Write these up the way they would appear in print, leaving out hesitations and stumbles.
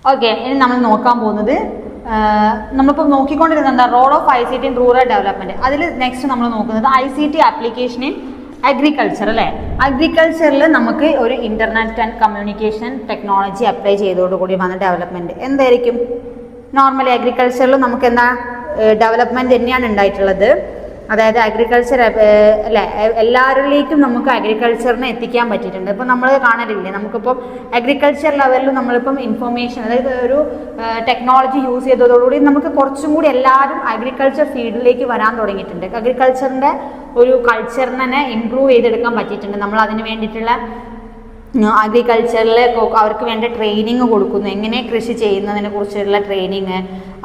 Okay, ഇനി നമ്മൾ നോക്കാൻ പോകുന്നത് നമ്മളിപ്പോൾ നോക്കിക്കൊണ്ടിരുന്നത് എന്താ, role of ICT in rural development. അതിൽ നെക്സ്റ്റ് നമ്മൾ നോക്കുന്നത് ICT ആപ്ലിക്കേഷൻ ഇൻ അഗ്രികൾച്ചർ അല്ലേ. അഗ്രികൾച്ചറിൽ നമുക്ക് ഒരു internet and communication technology apply ചെയ്തതോടുകൂടി വന്ന ഡെവലപ്മെന്റ് എന്തായിരിക്കും? നോർമലി അഗ്രികൾച്ചറിൽ നമുക്ക് എന്താ ഡെവലപ്മെന്റ് തന്നെയാണ് ഉണ്ടായിട്ടുള്ളത്. അതായത് അഗ്രികൾച്ചർ അല്ലേ, എല്ലാവരിലേക്കും നമുക്ക് അഗ്രികൾച്ചറിനെ എത്തിക്കാൻ പറ്റിയിട്ടുണ്ട്. ഇപ്പം നമ്മൾ കാണലില്ലേ, നമുക്കിപ്പം അഗ്രികൾച്ചർ ലെവലിൽ നമ്മളിപ്പം ഇൻഫർമേഷൻ, അതായത് ഒരു ടെക്നോളജി യൂസ് ചെയ്തതോടുകൂടി നമുക്ക് കുറച്ചും കൂടി എല്ലാവരും അഗ്രികൾച്ചർ ഫീൽഡിലേക്ക് വരാൻ തുടങ്ങിയിട്ടുണ്ട്. അഗ്രികൾച്ചറിൻ്റെ ഒരു കൾച്ചറിനെ ഇമ്പ്രൂവ് ചെയ്തെടുക്കാൻ പറ്റിയിട്ടുണ്ട്. നമ്മൾ അതിന് വേണ്ടിയിട്ടുള്ള അഗ്രികൾച്ചറിൽ അവർക്ക് വേണ്ട ട്രെയിനിങ് കൊടുക്കുന്നു, എങ്ങനെ കൃഷി ചെയ്യുന്നതിനെ കുറിച്ചുള്ള ട്രെയിനിങ്,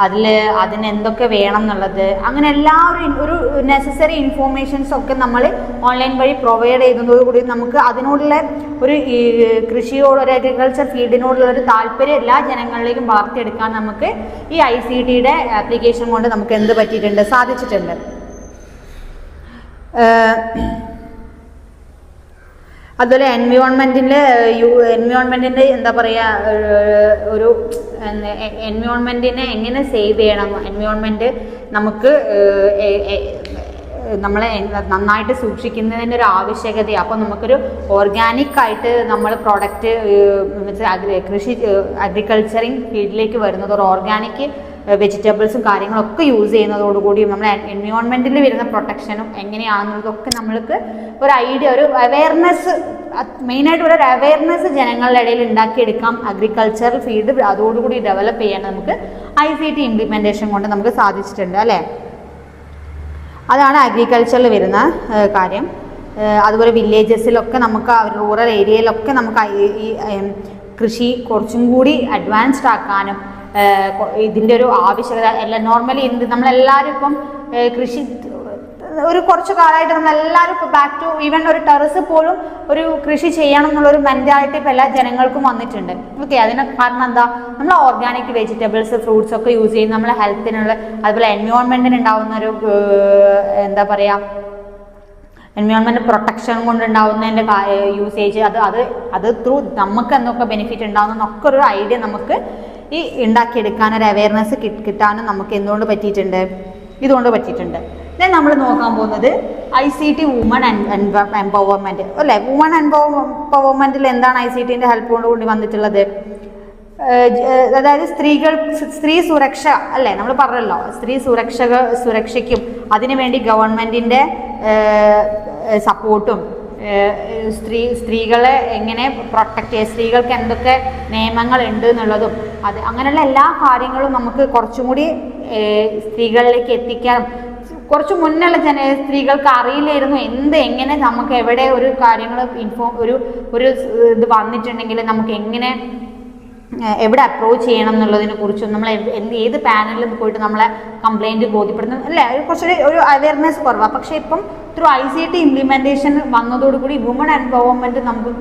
അതിന് എന്തൊക്കെ വേണം എന്നുള്ളത്, അങ്ങനെ എല്ലാവരും ഒരു നെസസറി ഇൻഫോർമേഷൻസ് ഒക്കെ നമ്മൾ ഓൺലൈൻ വഴി പ്രൊവൈഡ് ചെയ്യുന്നതോടുകൂടി നമുക്ക് അതിനോടുള്ള ഒരു കൃഷിയോട്, ഒരു അഗ്രികൾച്ചർ ഫീൽഡിനോടുള്ള ഒരു താല്പര്യം എല്ലാ ജനങ്ങളിലേക്കും വളർത്തിയെടുക്കാൻ നമുക്ക് ഈ ICTയുടെ ആപ്ലിക്കേഷൻ കൊണ്ട് നമുക്ക് എന്ത് പറ്റിയിട്ടുണ്ട്, സാധിച്ചിട്ടുണ്ട്. അതുപോലെ എൻവയോൺമെൻറ്റിൻ്റെ എന്താ പറയുക, ഒരു എൻവയോൺമെൻറ്റിനെ എങ്ങനെ സേവ് ചെയ്യണം, എൻവയോൺമെൻറ്റ് നമുക്ക് നമ്മളെ നന്നായിട്ട് സൂക്ഷിക്കുന്നതിൻ്റെ ഒരു ആവശ്യകത. അപ്പോൾ നമുക്കൊരു ഓർഗാനിക് ആയിട്ട് നമ്മൾ പ്രോഡക്റ്റ് അഗ്രികൾച്ചറിങ് ഫീൽഡിലേക്ക് വരുന്നത്, ഒരു ഓർഗാനിക് വെജിറ്റബിൾസും കാര്യങ്ങളൊക്കെ യൂസ് ചെയ്യുന്നതോടുകൂടി നമ്മൾ എൻവയോൺമെൻറ്റിൽ വരുന്ന പ്രൊട്ടക്ഷനും എങ്ങനെയാണെന്നുള്ളതൊക്കെ നമ്മൾക്ക് ഒരു ഐഡിയ, ഒരു അവയർനെസ്, മെയിനായിട്ട് ഒരു അവയർനെസ് ജനങ്ങളുടെ ഇടയിൽ ഉണ്ടാക്കിയെടുക്കാം. അഗ്രികൾച്ചറൽ ഫീൽഡ് അതോടുകൂടി ഡെവലപ്പ് ചെയ്യാൻ നമുക്ക് ICT ഇംപ്ലിമെൻറ്റേഷൻ കൊണ്ട് നമുക്ക് സാധിച്ചിട്ടുണ്ട് അല്ലേ. അതാണ് അഗ്രികൾച്ചറിൽ വരുന്ന കാര്യം. അതുപോലെ വില്ലേജസിലൊക്കെ നമുക്ക്, റൂറൽ ഏരിയയിലൊക്കെ നമുക്ക് ഈ കൃഷി കുറച്ചും കൂടി അഡ്വാൻസ്ഡ് ആക്കാനും ഇതിൻ്റെ ഒരു ആവശ്യകത എല്ലാം നോർമലി നമ്മളെല്ലാവരും ഇപ്പം കൃഷി ഒരു കുറച്ച് കാലമായിട്ട് നമ്മളെല്ലാവരും ഇപ്പോൾ ബാക്ക് ടു ഈവൻ ഒരു ടെറസ് പോലും ഒരു കൃഷി ചെയ്യണം എന്നുള്ളൊരു മെൻറ്റാലിറ്റി ഇപ്പോൾ എല്ലാ ജനങ്ങൾക്കും വന്നിട്ടുണ്ട്. ഓക്കെ, അതിന് കാരണം എന്താ, നമ്മൾ ഓർഗാനിക് വെജിറ്റബിൾസ് ഫ്രൂട്ട്സ് ഒക്കെ യൂസ് ചെയ്യും, നമ്മളെ ഹെൽത്തിനുള്ള, അതുപോലെ എൻവയോൺമെൻറ്റിന് ഉണ്ടാകുന്ന ഒരു എന്താ പറയുക, എൻവയോൺമെൻറ്റ് പ്രൊട്ടക്ഷൻ കൊണ്ടുണ്ടാവുന്നതിൻ്റെ യൂസേജ്, അത് ത്രൂ നമുക്ക് എന്തൊക്കെ ബെനിഫിറ്റ് ഉണ്ടാകുന്നൊക്കെ ഒരു ഐഡിയ നമുക്ക് ഈ ഉണ്ടാക്കിയെടുക്കാൻ, ഒരു അവയർനെസ് കിട്ടാനും നമുക്ക് എന്തുകൊണ്ട് പറ്റിയിട്ടുണ്ട്, ഇതുകൊണ്ട് പറ്റിയിട്ടുണ്ട്. ദെൻ നമ്മൾ നോക്കാൻ പോകുന്നത് ICT വുമൺ എംപവർമെൻറ്റ് അല്ലേ. വുമൺ എംപവർമെൻറ്റിൽ എന്താണ് ICTൻ്റെ ഹെൽപ്പ് കൊണ്ടുകൂടി വന്നിട്ടുള്ളത്? അതായത് സ്ത്രീ സുരക്ഷ അല്ലേ, നമ്മൾ പറഞ്ഞല്ലോ, സുരക്ഷയ്ക്കും അതിനുവേണ്ടി ഗവൺമെൻറ്റിൻ്റെ സപ്പോർട്ടും, സ്ത്രീകളെ എങ്ങനെ പ്രൊട്ടക്റ്റ് ചെയ്യുക, സ്ത്രീകൾക്ക് എന്തൊക്കെ നിയമങ്ങളുണ്ട് എന്നുള്ളതും, അങ്ങനെയുള്ള എല്ലാ കാര്യങ്ങളും നമുക്ക് കുറച്ചും കൂടി സ്ത്രീകളിലേക്ക് എത്തിക്കാൻ, കുറച്ച് മുന്നുള്ള സ്ത്രീകൾക്ക് അറിയില്ലായിരുന്നു എങ്ങനെ നമുക്ക് എവിടെ ഒരു കാര്യങ്ങൾ ഒരു ഇത് വന്നിട്ടുണ്ടെങ്കിൽ നമുക്ക് എങ്ങനെ എവിടെ അപ്രോച്ച് ചെയ്യണം എന്നുള്ളതിനെ കുറിച്ചും, നമ്മൾ ഏത് പാനലിൽ പോയിട്ട് നമ്മളെ കംപ്ലൈൻറ്റ് ബോധ്യപ്പെടുന്നു അല്ലേ, കുറച്ചൊരു ഒരു അവയർനെസ് കുറവാണ്. പക്ഷേ ഇപ്പം ത്രൂ ICT ഇംപ്ലിമെൻറ്റേഷൻ വന്നതോടുകൂടി വുമൺ എംപവർമെൻറ്റ് നമുക്ക്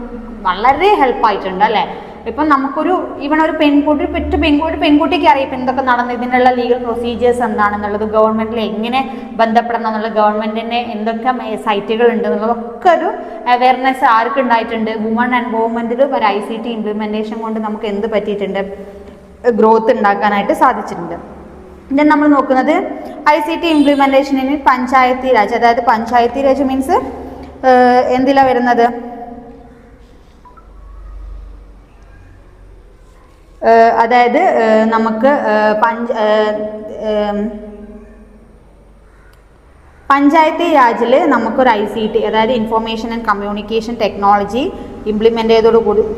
വളരെ ഹെൽപ്പായിട്ടുണ്ട് അല്ലേ. ഇപ്പം നമുക്കൊരു ഈവൺ ഒരു പെൺകുട്ടിക്ക് അറിയാം ഇപ്പം എന്തൊക്കെ നടന്നു, ഇതിനുള്ള ലീഗൽ പ്രൊസീജിയേഴ്സ് എന്താണെന്നുള്ളത്, ഗവൺമെൻറ്റിൽ എങ്ങനെ ബന്ധപ്പെടണം എന്നുള്ളത്, ഗവൺമെൻറ്റിൻ്റെ എന്തൊക്കെ സൈറ്റുകൾ ഉണ്ട് എന്നുള്ളതൊക്കെ ഒരു അവയർനെസ് ആർക്ക് ഉണ്ടായിട്ടുണ്ട്, വുമൺ എംപവർമെൻറ്റിൽ ഒരു ICT ഇംപ്ലിമെൻറ്റേഷൻ കൊണ്ട് നമുക്ക് എന്ത് പറ്റിയിട്ടുണ്ട്, ഗ്രോത്ത് ഉണ്ടാക്കാനായിട്ട് സാധിച്ചിട്ടുണ്ട്. ദെൻ നമ്മൾ നോക്കുന്നത് ICT ഇംപ്ലിമെൻറ്റേഷനിൽ പഞ്ചായത്തി രാജ്, അതായത് പഞ്ചായത്തി രാജ് മീൻസ് എന്തിലാണ് വരുന്നത്, അതായത് നമുക്ക് പഞ്ചായത്തി രാജിൽ നമുക്കൊരു ICT, അതായത് information and communication technology implement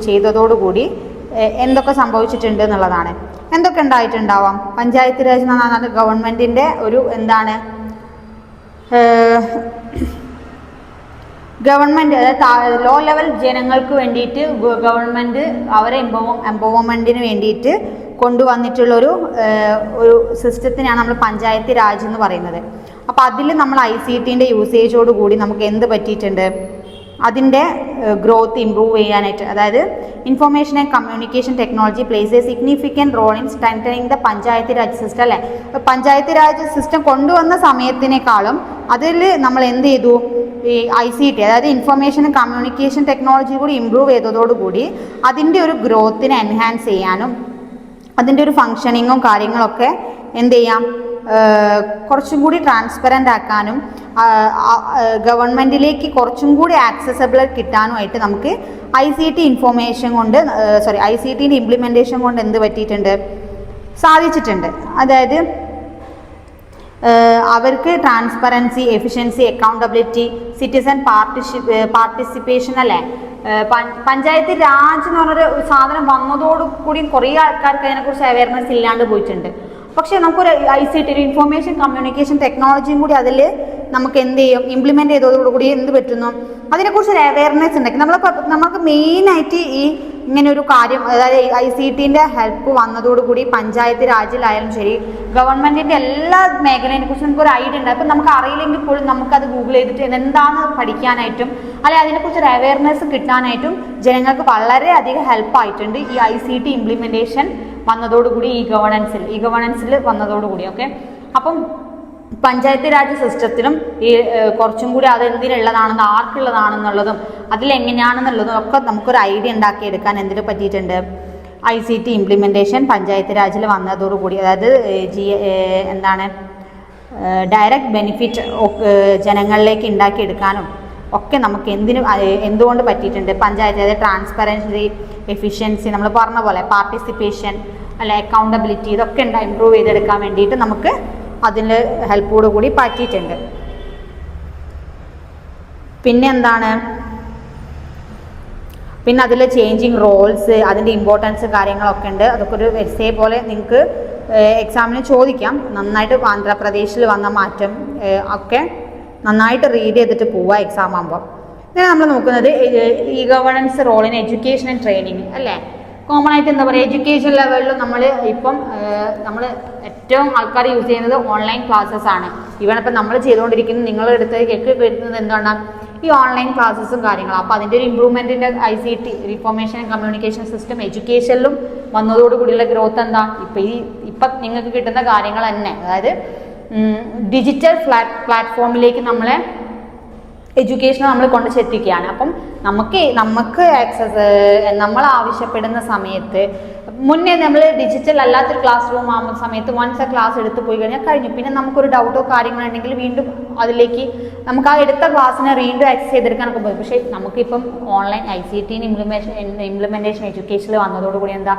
ചെയ്തതോടുകൂടി എന്തൊക്കെ സംഭവിച്ചിട്ടുണ്ട് എന്നുള്ളതാണ്. എന്തൊക്കെ ഉണ്ടായിട്ടുണ്ടാവാം? പഞ്ചായത്ത് രാജ് എന്ന് പറഞ്ഞാൽ ഗവൺമെൻറ്റിൻ്റെ ഒരു എന്താണ്, ഗവൺമെൻറ്, അതായത് ലോ ലെവൽ ജനങ്ങൾക്ക് വേണ്ടിയിട്ട് ഗവൺമെൻറ് അവരെ എംപവർമെൻറ്റിന് വേണ്ടിയിട്ട് കൊണ്ടുവന്നിട്ടുള്ളൊരു സിസ്റ്റത്തിനാണ് നമ്മൾ പഞ്ചായത്ത് രാജ് എന്ന് പറയുന്നത്. അപ്പോൾ അതിൽ നമ്മൾ ICTൻ്റെ യൂസേജോട് കൂടി നമുക്ക് എന്ത് പറ്റിയിട്ടുണ്ട്, അതിൻ്റെ ഗ്രോത്ത് ഇമ്പ്രൂവ് ചെയ്യാനായിട്ട്, അതായത് information and communication technology plays a significant role in strengthening the panchayat raj system അല്ലേ. പഞ്ചായത്ത് രാജ് സിസ്റ്റം കൊണ്ടുവന്ന സമയത്തിനേക്കാളും അതിൽ നമ്മൾ എന്ത് ചെയ്തു, ഈ ICT അതായത് ഇൻഫർമേഷൻ ആൻഡ് കമ്മ്യൂണിക്കേഷൻ ടെക്നോളജി കൂടി ഇമ്പ്രൂവ് ചെയ്തതോടുകൂടി അതിൻ്റെ ഒരു ഗ്രോത്തിനെ എൻഹാൻസ് ചെയ്യാനും അതിൻ്റെ ഒരു ഫങ്ഷനിങ്ങും കാര്യങ്ങളൊക്കെ എന്ത് ചെയ്യാം, കുറച്ചും കൂടി ട്രാൻസ്പെറൻ്റ് ആക്കാനും ഗവൺമെൻറ്റിലേക്ക് കുറച്ചും കൂടി ആക്സസബിൾ കിട്ടാനുമായിട്ട് നമുക്ക് ICT ഇൻഫോർമേഷൻ കൊണ്ട് ICTൻ്റെ ഇംപ്ലിമെൻറ്റേഷൻ കൊണ്ട് എന്ത് പറ്റിയിട്ടുണ്ട്, സാധിച്ചിട്ടുണ്ട്. അതായത് അവർക്ക് transparency, efficiency, accountability, citizen participation അല്ലേ, പഞ്ചായത്ത് രാജ് എന്ന് പറഞ്ഞൊരു സാധനം വന്നതോടുകൂടി കുറേ ആൾക്കാർക്ക് അതിനെക്കുറിച്ച് അവയർനെസ് ഇല്ലാണ്ട് പോയിട്ടുണ്ട്. പക്ഷേ നമുക്കൊരു ICT ഒരു ഇൻഫോർമേഷൻ കമ്മ്യൂണിക്കേഷൻ ടെക്നോളജിയും കൂടി അതിൽ നമുക്ക് എന്ത് ചെയ്യും, ഇംപ്ലിമെൻ്റ് ചെയ്തതോടുകൂടി എന്ത് പറ്റുന്നു, അതിനെക്കുറിച്ചൊരു അവയർനെസ് ഉണ്ടാക്കി നമുക്ക് മെയിനായിട്ട് ഈ ഇങ്ങനെ ഒരു കാര്യം, അതായത് ICTൻ്റെ ഹെൽപ്പ് വന്നതോടുകൂടി പഞ്ചായത്ത് രാജിലായാലും ശരി ഗവൺമെൻറ്റിൻ്റെ എല്ലാ മേഖലയെ കുറിച്ച് നമുക്കൊരു ഐഡിയ ഉണ്ട്. അപ്പം നമുക്ക് അറിയില്ലെങ്കിൽ പോലും നമുക്കത് ഗൂഗിൾ ചെയ്തിട്ട് എന്താണെന്ന് പഠിക്കാനായിട്ടും അല്ലെങ്കിൽ അതിനെക്കുറിച്ചൊരു അവയർനെസ് കിട്ടാനായിട്ടും ജനങ്ങൾക്ക് വളരെയധികം ഹെൽപ്പായിട്ടുണ്ട് ഈ ICT ഇംപ്ലിമെൻറ്റേഷൻ വന്നതോടുകൂടി, ഈ ഗവേണൻസിൽ വന്നതോടുകൂടി. ഓക്കെ, അപ്പം പഞ്ചായത്ത് രാജ് സിസ്റ്റത്തിലും ഈ കുറച്ചും കൂടി അത് എന്തിനുള്ളതാണെന്ന്, ആർക്കുള്ളതാണെന്നുള്ളതും അതിലെങ്ങനെയാണെന്നുള്ളതും ഒക്കെ നമുക്കൊരു ഐഡിയ ഉണ്ടാക്കിയെടുക്കാൻ എന്തിനു പറ്റിയിട്ടുണ്ട്, ICT ഇംപ്ലിമെൻറ്റേഷൻ പഞ്ചായത്ത് രാജിൽ വന്നതോടുകൂടി. അതായത് ഡയറക്റ്റ് ബെനിഫിറ്റ് ജനങ്ങളിലേക്ക് ഉണ്ടാക്കിയെടുക്കാനും ഒക്കെ നമുക്ക് എന്തുകൊണ്ട് പറ്റിയിട്ടുണ്ട്. പഞ്ചായത്ത്, അതായത് ട്രാൻസ്പെറൻസി, എഫിഷ്യൻസി, നമ്മൾ പറഞ്ഞ പോലെ പാർട്ടിസിപ്പേഷൻ അല്ലെ, അക്കൗണ്ടബിലിറ്റി, ഇതൊക്കെ ഇമ്പ്രൂവ് ചെയ്തെടുക്കാൻ വേണ്ടിയിട്ട് നമുക്ക് അതിൽ ഹെൽപ്പോട് കൂടി പറ്റിയിട്ടുണ്ട്. പിന്നെ പിന്നെ അതിൽ ചേഞ്ചിങ് റോൾസ്, അതിൻ്റെ ഇമ്പോർട്ടൻസ് കാര്യങ്ങളൊക്കെ ഉണ്ട്. അതൊക്കെ ഒരു എസ്സേ പോലെ നിങ്ങൾക്ക് എക്സാമിന് ചോദിക്കാം. നന്നായിട്ട് ആന്ധ്രാപ്രദേശിൽ വന്ന മാറ്റം ഒക്കെ നന്നായിട്ട് റീഡ് ചെയ്തിട്ട് പോവുക എക്സാം ആകുമ്പോൾ. ഇങ്ങനെ നമ്മൾ നോക്കുന്നത് ഈ governance role in education and training അല്ലേ. കോമൺ ആയിട്ട് എന്താ പറയുക, എഡ്യൂക്കേഷൻ ലെവലിൽ നമ്മൾ ഏറ്റവും ആൾക്കാർ യൂസ് ചെയ്യുന്നത് ഓൺലൈൻ ക്ലാസ്സസ് ആണ്. ഇപ്പം നമ്മൾ ചെയ്തുകൊണ്ടിരിക്കുന്നത്, നിങ്ങളെടുത്ത് വരുന്നത് എന്താണ്, ഈ ഓൺലൈൻ ക്ലാസ്സസും കാര്യങ്ങളും. അപ്പോൾ അതിൻ്റെ ഒരു ഇമ്പ്രൂവ്മെൻറ്റിൻ്റെ ICT information and communication system എഡ്യൂക്കേഷനിലും വന്നതോടുകൂടിയുള്ള ഗ്രോത്ത് എന്താ, ഇപ്പം നിങ്ങൾക്ക് കിട്ടുന്ന കാര്യങ്ങൾ തന്നെ. അതായത് ഡിജിറ്റൽ പ്ലാറ്റ്ഫോമിലേക്ക് എഡ്യൂക്കേഷനെ നമ്മൾ കൊണ്ട് ചെത്തിക്കുകയാണ്. അപ്പം നമുക്ക് ആക്സസ് നമ്മൾ ആവശ്യപ്പെടുന്ന സമയത്ത്, മുന്നേ നമ്മൾ ഡിജിറ്റൽ അല്ലാത്തൊരു ക്ലാസ് റൂം ആകുന്ന സമയത്ത് വൺസ് ആ ക്ലാസ് എടുത്ത് പോയി കഴിഞ്ഞാൽ കഴിഞ്ഞു. പിന്നെ നമുക്കൊരു ഡൗട്ടോ കാര്യങ്ങളോ ഉണ്ടെങ്കിൽ വീണ്ടും അതിലേക്ക് നമുക്ക് ആ എടുത്ത ക്ലാസ്സിനെ വീണ്ടും ആക്സസ് ചെയ്തെടുക്കാനൊക്കെ പോയി. പക്ഷേ നമുക്കിപ്പം ഓൺലൈൻ ICT ഇംപ്ലിമെൻറ്റേഷൻ എഡ്യൂക്കേഷനിൽ വന്നതോടുകൂടി എന്താ,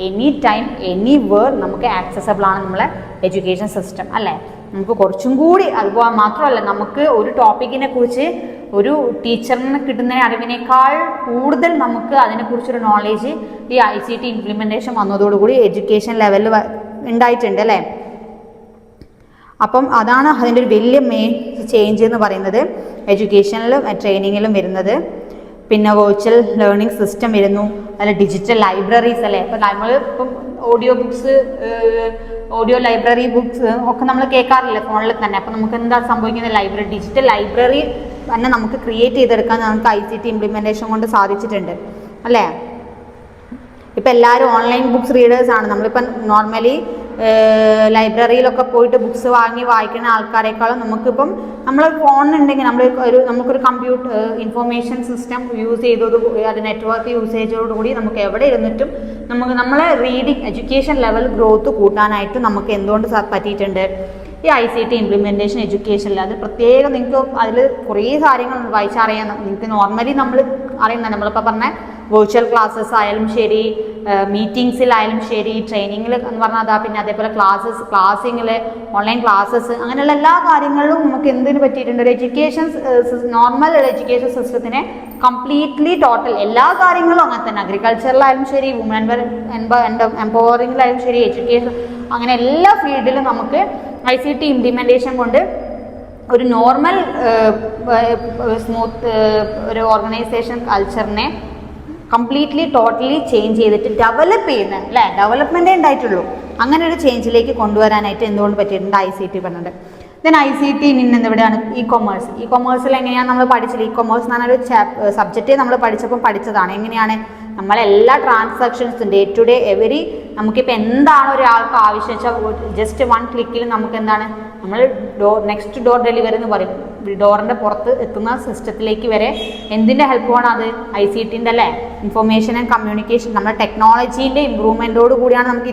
എനി ടൈം എനിവേർ നമുക്ക് ആക്സസബിൾ ആണ് നമ്മളെ എഡ്യൂക്കേഷൻ സിസ്റ്റം അല്ലേ. നമുക്ക് കുറച്ചും കൂടി, അതുപോലെ മാത്രമല്ല നമുക്ക് ഒരു ടോപ്പിക്കിനെ കുറിച്ച് ഒരു ടീച്ചറിന് കിട്ടുന്ന അറിവിനേക്കാൾ കൂടുതൽ നമുക്ക് അതിനെക്കുറിച്ചൊരു നോളേജ് ഈ ICT ഇംപ്ലിമെൻറ്റേഷൻ വന്നതോടുകൂടി എഡ്യൂക്കേഷൻ ലെവലിൽ ഉണ്ടായിട്ടുണ്ട് അല്ലേ. അപ്പം അതാണ് അതിൻ്റെ ഒരു വലിയ മെയിൻ ചേഞ്ച് എന്ന് പറയുന്നത്, എഡ്യൂക്കേഷനിലും ട്രെയിനിങ്ങിലും വരുന്നത്. പിന്നെ വെർച്വൽ ലേണിംഗ് സിസ്റ്റം വരുന്നു, അല്ല ഡിജിറ്റൽ ലൈബ്രറീസ് അല്ലേ. ഇപ്പം ഇപ്പം ഓഡിയോ ലൈബ്രറി ബുക്സ് ഒക്കെ നമ്മൾ കേൾക്കാറില്ലേ ഫോണിൽ തന്നെ. അപ്പം നമുക്ക് എന്താ സംഭവിക്കുന്നത്, ഡിജിറ്റൽ ലൈബ്രറി തന്നെ നമുക്ക് ക്രിയേറ്റ് ചെയ്തെടുക്കാൻ നമുക്ക് ICT ഇംപ്ലിമെൻറ്റേഷൻ കൊണ്ട് സാധിച്ചിട്ടുണ്ട് അല്ലേ. ഇപ്പം എല്ലാവരും ഓൺലൈൻ ബുക്സ് റീഡേഴ്സ് ആണ്. നമ്മളിപ്പം നോർമലി ലൈബ്രറിയിലൊക്കെ പോയിട്ട് ബുക്സ് വായിക്കുന്ന ആൾക്കാരെക്കാളും നമുക്കിപ്പം നമ്മൾ ഫോണിനുണ്ടെങ്കിൽ നമുക്കൊരു കമ്പ്യൂട്ടർ ഇൻഫോർമേഷൻ സിസ്റ്റം യൂസ് ചെയ്തത്, അത് നെറ്റ്വർക്ക് യൂസേജോടുകൂടി നമുക്ക് എവിടെ ഇരുന്നിട്ടും നമ്മളെ റീഡിങ് എഡ്യൂക്കേഷൻ ലെവൽ ഗ്രോത്ത് കൂട്ടാനായിട്ട് നമുക്ക് എന്തുകൊണ്ട് പറ്റിയിട്ടുണ്ട്, ഈ ICT ഇംപ്ലിമെൻറ്റേഷൻ എഡ്യൂക്കേഷനിൽ. അത് പ്രത്യേകം നിങ്ങൾക്ക് അതിൽ കുറേ കാര്യങ്ങൾ വായിച്ചറിയാൻ നിങ്ങൾക്ക് നോർമലി നമ്മൾ അറിയുന്നത്. നമ്മളിപ്പോൾ പറഞ്ഞ വെർച്വൽ ക്ലാസ്സസ് ആയാലും ശരി, മീറ്റിങ്സിലായാലും ശരി, ട്രെയിനിങ്ങിൽ എന്ന് പറഞ്ഞാൽ അതാ. പിന്നെ അതേപോലെ ക്ലാസ്സിങ്ങിൽ ഓൺലൈൻ ക്ലാസ്സസ്, അങ്ങനെയുള്ള എല്ലാ കാര്യങ്ങളിലും നമുക്ക് എന്തിനു പറ്റിയിട്ടുണ്ട്, ഒരു നോർമൽ എഡ്യൂക്കേഷൻ സിസ്റ്റത്തിനെ കംപ്ലീറ്റ്ലി ടോട്ടൽ എല്ലാ കാര്യങ്ങളും അങ്ങനെ തന്നെ. അഗ്രികൾച്ചറിലായാലും ശരി, വുമൻ എംപവറിങ്ങിലായാലും ശരി, എഡ്യൂക്കേഷൻ, അങ്ങനെ എല്ലാ ഫീൽഡിലും നമുക്ക് ICT ഇംപ്ലിമെൻറ്റേഷൻ കൊണ്ട് ഒരു നോർമൽ സ്മൂത്ത് ഒരു ഓർഗനൈസേഷൻ കൾച്ചറിനെ കംപ്ലീറ്റ്ലി ടോട്ടലി ചേഞ്ച് ചെയ്തിട്ട് ഡെവലപ്പ് ചെയ്യുന്ന അല്ലേ, ഡെവലപ്മെൻറ്റേ ഉണ്ടായിട്ടുള്ളൂ. അങ്ങനെ ഒരു ചേഞ്ചിലേക്ക് കൊണ്ടുവരാനായിട്ട് എന്തുകൊണ്ട് പറ്റിയിട്ടുണ്ട് ICT പറഞ്ഞത്. ദെൻ ICT എവിടെയാണ്, ഇ കൊമേഴ്സിൽ എങ്ങനെയാണ് നമ്മൾ പഠിച്ചത്. ഇ-കൊമേഴ്സ് എന്ന് പറഞ്ഞൊരു സബ്ജക്റ്റ് നമ്മൾ പഠിച്ചതാണ്. എങ്ങനെയാണ് നമ്മളെല്ലാ ട്രാൻസാക്ഷൻസും ഡേ ടു ഡേ നമുക്കിപ്പോൾ എന്താണ് ഒരാൾക്ക് ആവശ്യം വെച്ചാൽ ജസ്റ്റ് 1 ക്ലിക്കിൽ നമുക്ക് എന്താണ്, നമ്മൾ നെക്സ്റ്റ് ഡോർ ഡെലിവറി എന്ന് പറയും, ഡോറിൻ്റെ പുറത്ത് എത്തുന്ന സിസ്റ്റത്തിലേക്ക് വരെ എന്തിൻ്റെ ഹെൽപ്പാണ് അത്, ICTൻ്റെ അല്ലേ. ഇൻഫർമേഷൻ ആൻഡ് കമ്മ്യൂണിക്കേഷൻ, നമ്മുടെ ടെക്നോളജീൻ്റെ ഇമ്പ്രൂവ്മെൻറ്റോട് കൂടിയാണ് നമുക്ക്